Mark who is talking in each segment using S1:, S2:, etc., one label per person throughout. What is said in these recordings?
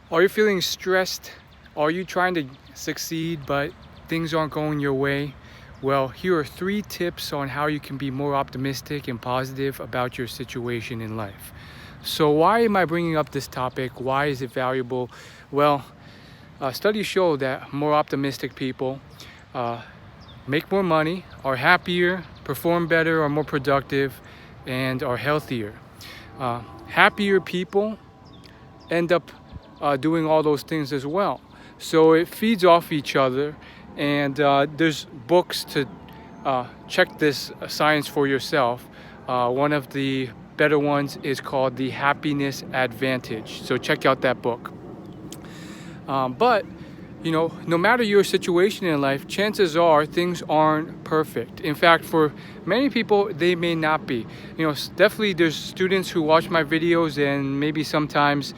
S1: Are you feeling stressed? Are you trying to succeed but things aren't going your way? Well, here are 3 tips on how you can be more optimistic and positive about your situation in life. So why am I bringing up this topic? Why is it valuable? Well, studies show that more optimistic people make more money, are happier, perform better, are more productive, and are healthier. Happier people end up doing all those things as well. So it feeds off each other, and there's books to check this science for yourself. One of the better ones is called The Happiness Advantage. So check out that book. But no matter your situation in life, chances are things aren't perfect. In fact, for many people, they may not be. Definitely there's students who watch my videos and maybe sometimes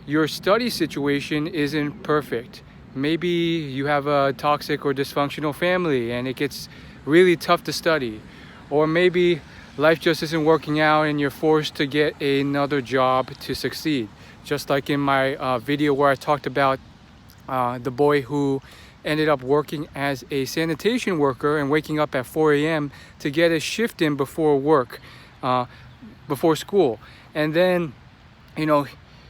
S1: your study situation isn't perfect. Maybe you have a toxic or dysfunctional family and it gets really tough to study. Or maybe life just isn't working out and you're forced to get another job to succeed. Just like in my video where I talked about the boy who ended up working as a sanitation worker and waking up at 4 a.m. to get a shift in before work, before school. And then,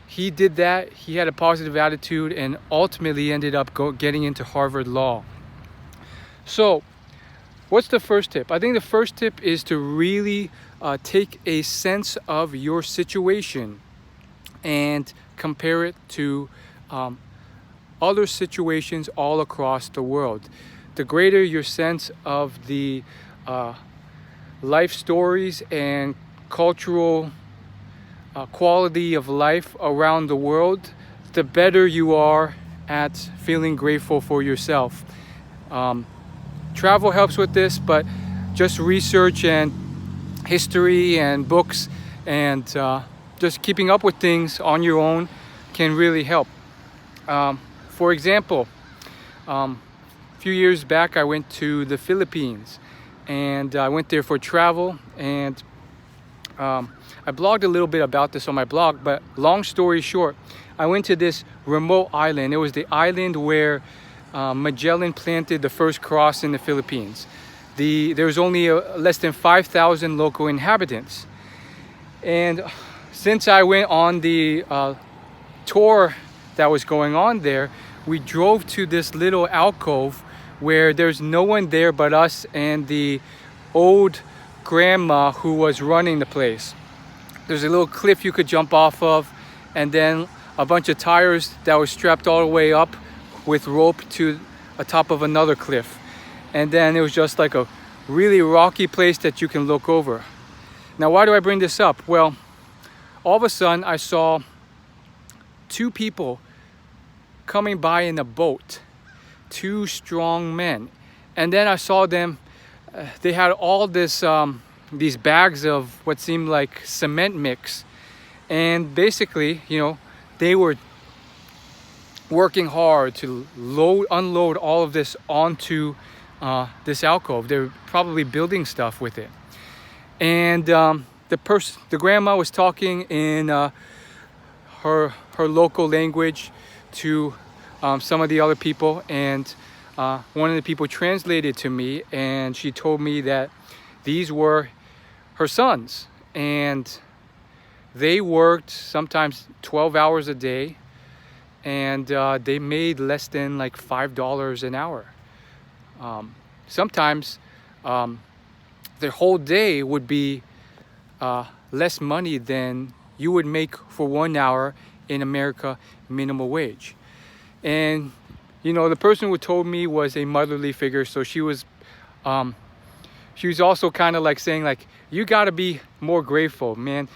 S1: he did that. He had a positive attitude and ultimately ended up getting into Harvard Law. So what's the first tip? I think the first tip is to really take a sense of your situation and compare it to other situations all across the world. The greater your sense of the life stories and cultural quality of life around the world, the better you are at feeling grateful for yourself. Travel helps with this, but just research and history and books and just keeping up with things on your own can really help. For example, a few years back I went to the Philippines and I went there for travel, and I blogged a little bit about this on my blog, but long story short, I went to this remote island. It was the island where Magellan planted the first cross in the Philippines. There was only less than 5,000 local inhabitants. And since I went on the tour that was going on there, we drove to this little alcove where there's no one there but us and the old grandma who was running the place. There's a little cliff you could jump off of, and then a bunch of tires that were strapped all the way up with rope to the top of another cliff. And then it was just like a really rocky place that you can look over. Now, why do I bring this up? Well, all of a sudden I saw 2 people coming by in a boat, 2 strong men. And then I saw them, they had all this these bags of what seemed like cement mix, and basically they were working hard to unload all of this onto this alcove. They're probably building stuff with it. And the grandma was talking in her local language to some of the other people, and one of the people translated to me, and she told me that these were her sons, and they worked sometimes 12 hours a day, and they made less than like $5 an hour. Sometimes their whole day would be less money than you would make for 1 hour in America minimum wage. And the person who told me was a motherly figure, so she was also kind of like saying, like, you got to be more grateful, man.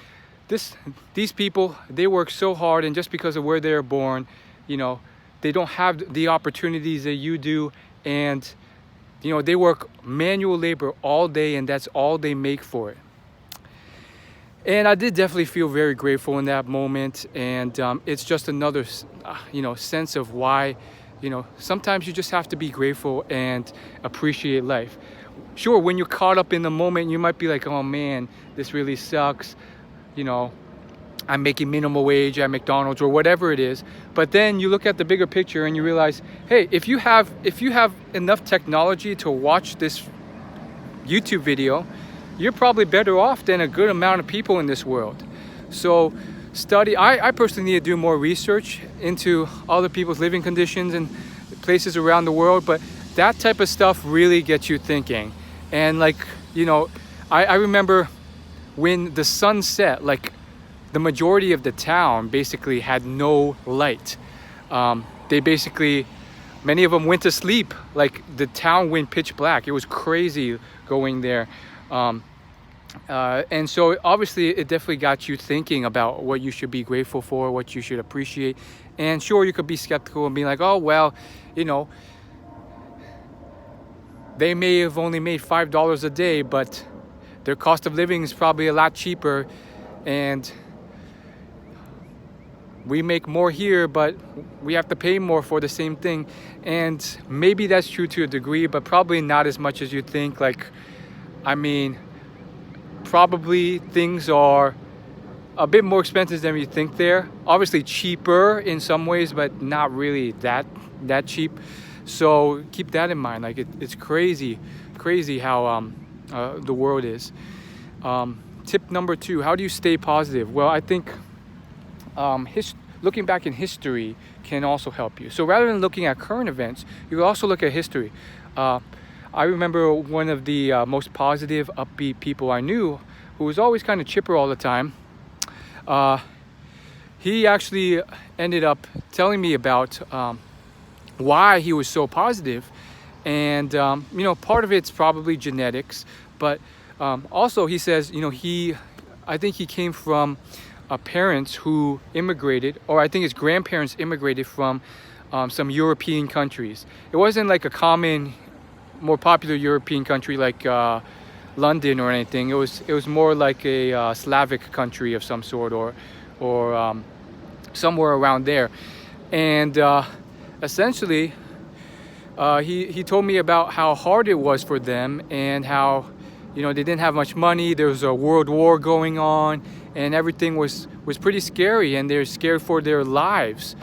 S1: These people, they work so hard, and just because of where they're born, they don't have the opportunities that you do, and they work manual labor all day, and that's all they make for it. And I did definitely feel very grateful in that moment, and it's just another sense of why sometimes you just have to be grateful and appreciate life. Sure, when you're caught up in the moment, you might be like, oh man, this really sucks, I'm making minimum wage at McDonald's or whatever it is. But then you look at the bigger picture and you realize, hey, if you have enough technology to watch this YouTube video, you're probably better off than a good amount of people in this world. So I personally need to do more research into other people's living conditions and places around the world, but that type of stuff really gets you thinking. And like, you know, I remember when the sun set, like the majority of the town basically had no light. They basically, many of them went to sleep. Like the town went pitch black. It was crazy going there. And so obviously it definitely got you thinking about what you should be grateful for, what you should appreciate. And sure, you could be skeptical and be like, oh, well, you know, they may have only made $5 a day, but their cost of living is probably a lot cheaper. And we make more here, but we have to pay more for the same thing. And maybe that's true to a degree, but probably not as much as you think. Like, I mean, probably things are a bit more expensive than you think they're. Obviously cheaper in some ways, but not really that cheap. So keep that in mind. Like it's crazy how the world is. Tip number 2, how do you stay positive? Well, I think looking back in history can also help you. So rather than looking at current events, you can also look at history. I remember one of the most positive, upbeat people I knew, who was always kind of chipper all the time. He actually ended up telling me about why he was so positive. And, you know, part of it's probably genetics, but also he says, you know, I think he came from parents who immigrated, or I think his grandparents immigrated from some European countries. It wasn't like a common, more popular European country like London or anything. It was more like a Slavic country of some sort, or somewhere around there. And essentially, he told me about how hard it was for them, and how, you know, they didn't have much money. There was a world war going on, and everything was pretty scary, and they're scared for their lives.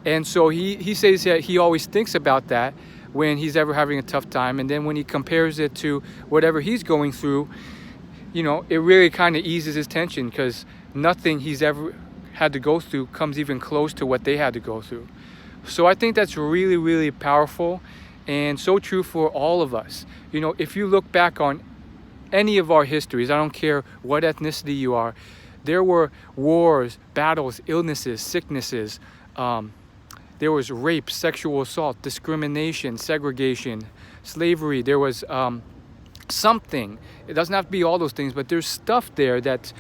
S1: And so he says that he always thinks about that when he's ever having a tough time, and then when he compares it to whatever he's going through, you know, it really kind of eases his tension, because nothing he's ever had to go through comes even close to what they had to go through. So I think that's really, really powerful, and so true for all of us. You know, if you look back on any of our histories, I don't care what ethnicity you are, there were wars, battles, illnesses, sicknesses. There was rape, sexual assault, discrimination, segregation, slavery. There was something. It doesn't have to be all those things, but there's stuff there that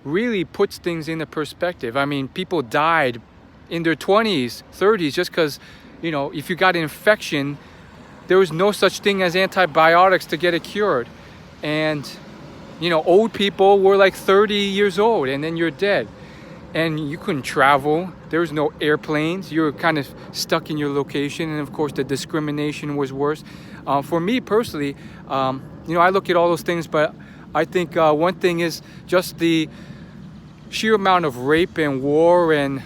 S1: really puts things into perspective. I mean, people died in their 20s, 30s, just because, you know, if you got an infection, there was no such thing as antibiotics to get it cured. And, you know, old people were like 30 years old, and then you're dead. And you couldn't travel. There was no airplanes. You were kind of stuck in your location. And of course, the discrimination was worse. For me personally, you know, I look at all those things, but I think one thing is just the sheer amount of rape and war and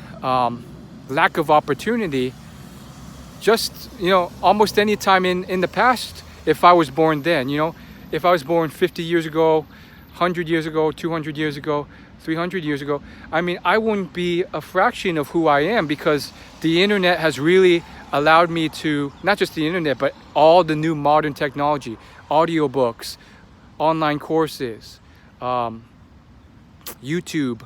S1: lack of opportunity. Just, you know, almost any time in the past, if I was born then, you know, if I was born 50 years ago, 100 years ago, 200 years ago, 300 years ago, I mean, I wouldn't be a fraction of who I am, because the internet has really allowed me to, not just the internet, but all the new modern technology, audiobooks, online courses, YouTube,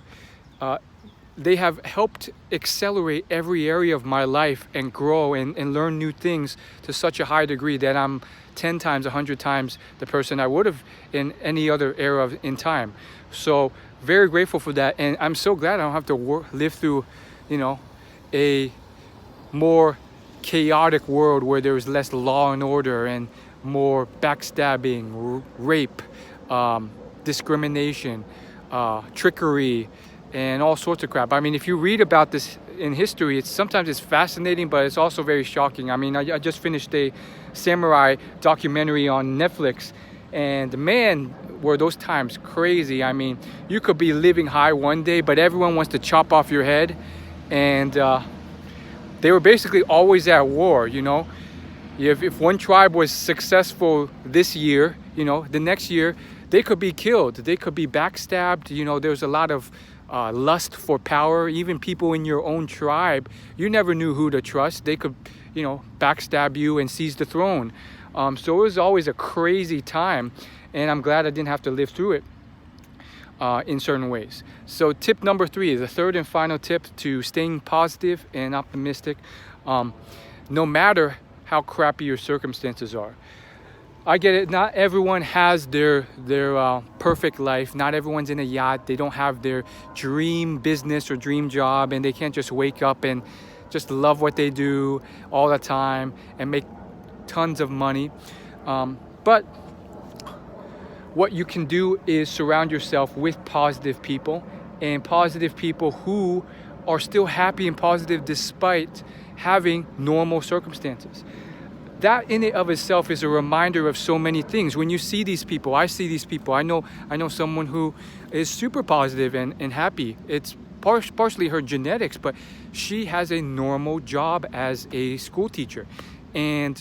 S1: they have helped accelerate every area of my life and grow and learn new things to such a high degree that I'm 10 times, 100 times the person I would have in any other era in time. So very grateful for that, and I'm so glad I don't have to live through, you know, a more chaotic world where there's less law and order and more backstabbing, rape, discrimination, trickery, and all sorts of crap. I mean, if you read about this in history, sometimes it's fascinating, but it's also very shocking. I mean, I just finished a samurai documentary on Netflix, and man, were those times crazy. I mean, you could be living high one day, but everyone wants to chop off your head. And they were basically always at war, you know. If one tribe was successful this year, you know, the next year they could be killed, they could be backstabbed. You know, there's a lot of lust for power. Even people in your own tribe, you never knew who to trust. They could, you know, backstab you and seize the throne. So it was always a crazy time, and I'm glad I didn't have to live through it in certain ways. So tip number 3, the third and final tip to staying positive and optimistic, no matter how crappy your circumstances are. I get it. Not everyone has their perfect life. Not everyone's in a yacht. They don't have their dream business or dream job, and they can't just wake up and just love what they do all the time and make tons of money. But what you can do is surround yourself with positive people, and positive people who are still happy and positive despite having normal circumstances. That in and of itself is a reminder of so many things. When you see these people, I see these people. I know someone who is super positive and happy. It's partially her genetics, but she has a normal job as a school teacher. And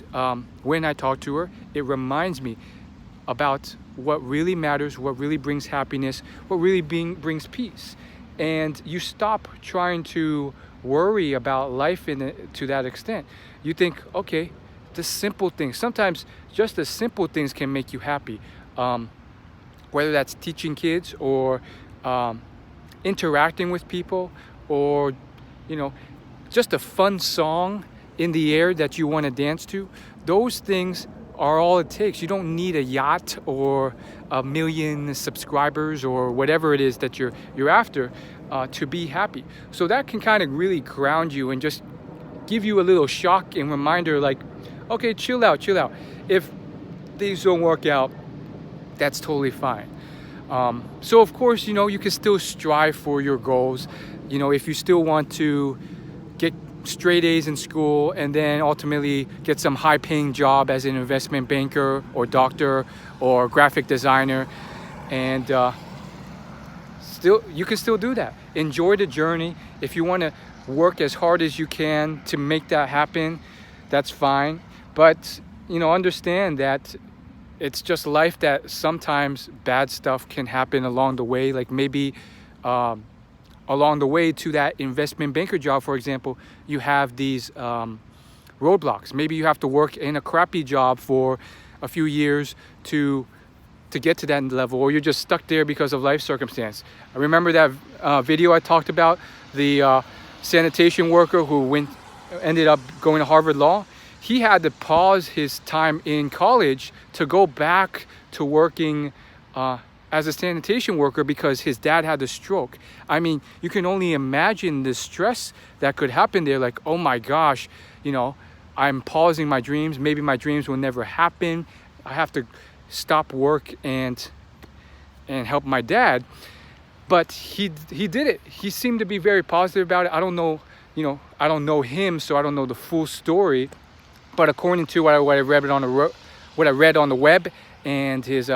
S1: when I talk to her, it reminds me about what really matters, what really brings happiness, what really brings peace. And you stop trying to worry about life to that extent. You think, okay, the simple things, sometimes just the simple things can make you happy. Whether that's teaching kids or interacting with people, or, you know, just a fun song in the air that you want to dance to. Those things are all it takes. You don't need a yacht or a million subscribers or whatever it is that you're after to be happy. So that can kind of really ground you and just give you a little shock and reminder, like, okay, chill out. If things don't work out, that's totally fine. So of course, you know, you can still strive for your goals. You know, if you still want to get straight A's in school and then ultimately get some high-paying job as an investment banker or doctor or graphic designer, and you can still do that. Enjoy the journey. If you want to work as hard as you can to make that happen, that's fine. But, you know, understand that it's just life, that sometimes bad stuff can happen along the way. Like maybe along the way to that investment banker job, for example, you have these roadblocks. Maybe you have to work in a crappy job for a few years to get to that level, or you're just stuck there because of life circumstance. I remember that video I talked about, the sanitation worker who ended up going to Harvard Law. He had to pause his time in college to go back to working as a sanitation worker because his dad had a stroke. I mean, you can only imagine the stress that could happen there. Like, oh my gosh, you know, I'm pausing my dreams. Maybe my dreams will never happen. I have to stop work and help my dad. But he did it. He seemed to be very positive about it. I don't know, you know, I don't know him, so I don't know the full story. But according to what I read on the web and his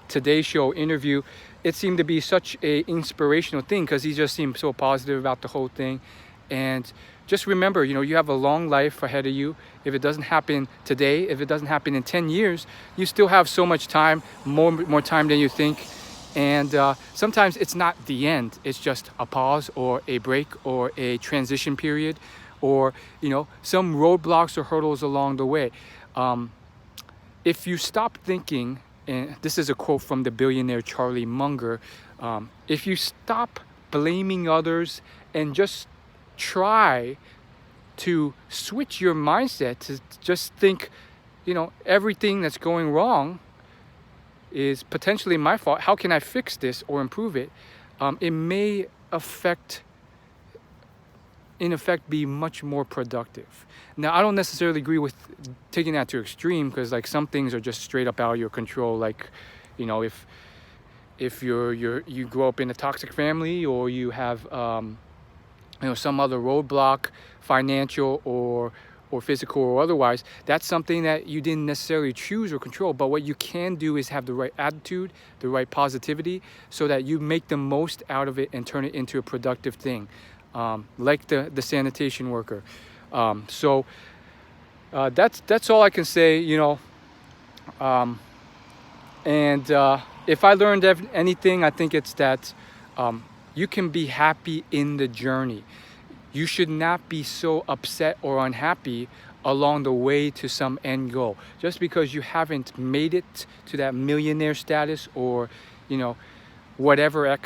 S1: Today Show interview, it seemed to be such a inspirational thing because he just seemed so positive about the whole thing. And just remember, you know, you have a long life ahead of you. If it doesn't happen today, if it doesn't happen in 10 years, you still have so much time, more time than you think. And sometimes it's not the end. It's just a pause or a break or a transition period, or, you know, some roadblocks or hurdles along the way. If you stop thinking, and this is a quote from the billionaire Charlie Munger, if you stop blaming others and just try to switch your mindset to just think, you know, everything that's going wrong is potentially my fault. How can I fix this or improve it? It may in effect be much more productive. Now, I don't necessarily agree with taking that to extreme, because like some things are just straight up out of your control. Like, you know, if you grow up in a toxic family, or you have you know, some other roadblock, financial or or physical or otherwise, that's something that you didn't necessarily choose or control. But what you can do is have the right attitude, the right positivity, so that you make the most out of it and turn it into a productive thing, like the sanitation worker. That's all I can say, and if I learned anything, I think it's that you can be happy in the journey. You should not be so upset or unhappy along the way to some end goal. Just because you haven't made it to that millionaire status, or whatever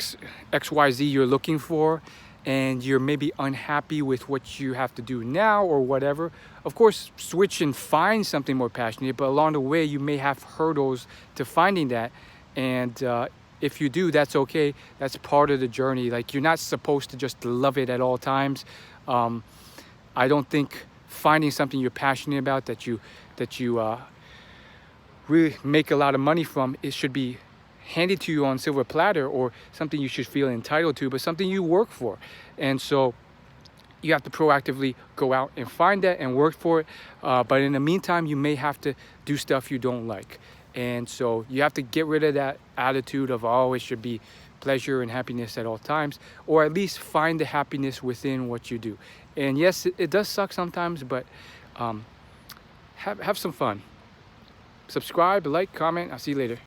S1: XYZ you're looking for, and you're maybe unhappy with what you have to do now or whatever, of course, switch and find something more passionate. But along the way, you may have hurdles to finding that. And if you do, that's okay. That's part of the journey. Like, you're not supposed to just love it at all times. I don't think finding something you're passionate about, that you really make a lot of money from, it should be handed to you on silver platter, or something you should feel entitled to, but something you work for. And so you have to proactively go out and find that and work for it. But in the meantime, you may have to do stuff you don't like. And so you have to get rid of that attitude of, oh, it should be pleasure and happiness at all times, or at least find the happiness within what you do. And yes, it does suck sometimes, but have some fun. Subscribe, like, comment. I'll see you later.